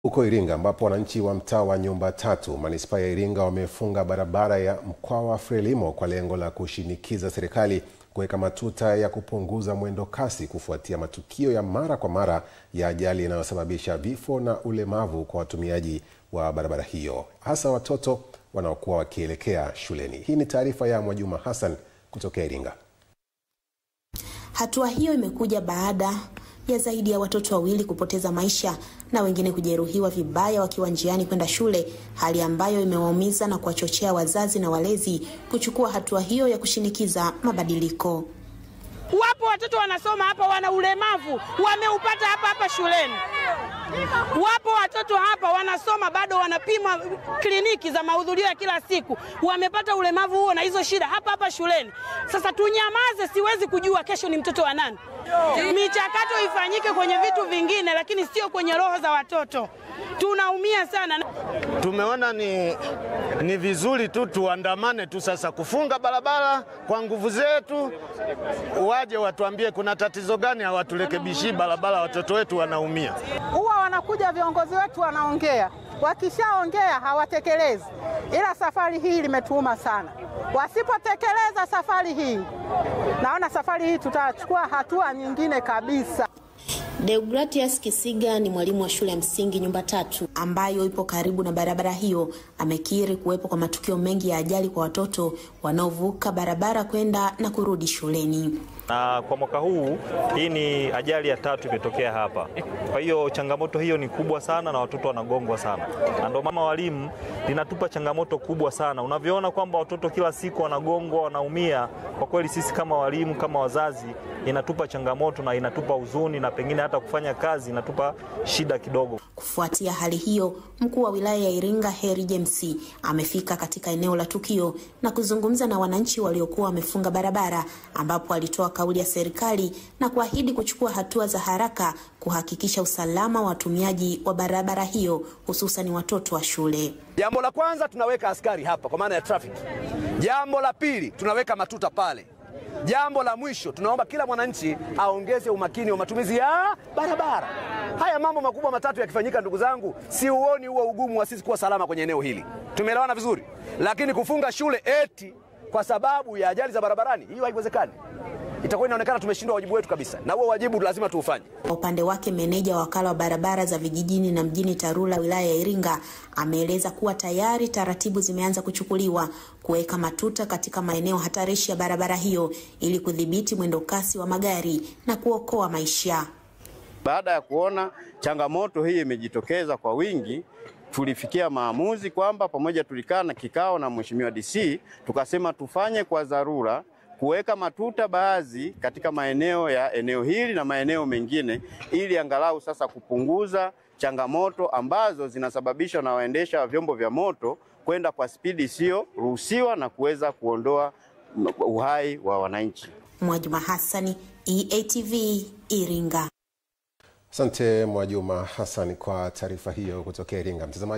Huko Iringa ambapo wananchi wa mtaa wa Nyumba Tatu manispaa ya Iringa wamefunga barabara ya Mkwawa Frelimo kwa lengo la kushinikiza serikali kuweka matuta ya kupunguza mwendo kasi kufuatia matukio ya mara kwa mara ya ajali inayosababisha vifo na ulemavu kwa watumiaji wa barabara hiyo, hasa watoto wanaokuwa wakielekea shuleni. Hii ni taarifa ya Mwajuma Hassan kutoka Iringa. Hatua hiyo imekuja baada ya zaidi ya watoto wawili kupoteza maisha na wengine kujeruhiwa vibaya wakiwa njiani kwenda shule, hali ambayo imewaumiza na kuwachochea wazazi na walezi kuchukua hatua hiyo ya kushinikiza mabadiliko. Wapo watoto wanasoma hapa wana ulemavu, wameupata hapa shuleni. Wapo watoto hapa wanasoma bado wanapimwa kliniki za mahudhurio ya kila siku, wamepata ulemavu huo na hizo shida hapa shuleni. Sasa tunyamaze? Siwezi kujua kesho ni mtoto wa nani. Michakato ifanyike kwenye vitu vingine, lakini sio kwenye roho za watoto. Tunaumia sana. Tumeona ni vizuri tu tuandamane tu sasa kufunga barabara kwa nguvu zetu, waje watuambie kuna tatizo gani, hawaturekebishi barabara, watoto wetu wanaumia. Huwa wanakuja viongozi wetu wanaongea, wakishaongea hawatekelezi. Ila safari hii limetuuma sana. Wasipotekeleza safari hii, naona safari hii tutachukua hatua nyingine kabisa. Deogratias Kisiga ni mwalimu wa shule ya msingi Nyumba Tatu ambayo ipo karibu na barabara hiyo. Amekiri kuwepo kwa matukio mengi ya ajali kwa watoto wanaovuka barabara kwenda na kurudi shuleni. Na kwa mwaka huu hii ni ajali ya 3 imetokea hapa. Kwa hiyo changamoto hiyo ni kubwa sana na watoto wanagongwa sana. Na ndio mama walimu linatupa changamoto kubwa sana. Unavyoona kwamba watoto kila siku wanagongwa, wanaumia, kwa kweli sisi kama walimu, kama wazazi, inatupa changamoto na inatupa huzuni na pengine hata kufanya kazi inatupa shida kidogo. Kufuatia hali hiyo, mkuu wa wilaya ya Iringa Heri James amefika katika eneo la tukio na kuzungumza na wananchi waliokuwa wamefunga barabara, ambapo alitoa kauli ya serikali na kuahidi kuchukua hatua za haraka kuhakikisha usalama wa watumiaji wa barabara hiyo, hususan watoto wa shule. Jambo la kwanza, tunaweka askari hapa kwa maana ya traffic. Jambo la pili, tunaweka matuta pale. Jambo la mwisho, tunaomba kila mwananchi aongeze umakini wa matumizi ya barabara. Haya mambo makubwa matatu yakifanyika, ndugu zangu, si uoni huo ugumu wa sisi kuwa salama kwenye eneo hili. Tumeelewana vizuri? Lakini kufunga shule eti kwa sababu ya ajali za barabarani, hiyo haiwezekani. Itakuwa inaonekana tumeshindwa wajibu wetu kabisa, na huo wajibu lazima tuufanye. Kwa upande wake, meneja wa wakala wa barabara za vijijini na mjini TARURA wilaya ya Iringa ameeleza kuwa tayari taratibu zimeanza kuchukuliwa kuweka matuta katika maeneo hatarishi ya barabara hiyo ili kudhibiti mwendo kasi wa magari na kuokoa maisha. Baada ya kuona changamoto hii imejitokeza kwa wingi, tulifikia maamuzi kwamba pamoja tulikaa na kikao na Mheshimiwa DC, tukasema tufanye kwa dharura kuweka matuta baadhi katika maeneo ya eneo hili na maeneo mengine, ili angalau sasa kupunguza changamoto ambazo zinasababishwa na waendesha vyombo vya moto kwenda kwa spidi isiyo ruhusiwa na kuweza kuondoa uhai wa wananchi. Mwajuma Hassan, EATV, Iringa. Asante Mwajuma Hassan kwa taarifa hiyo kutoka Iringa. Mtazamaji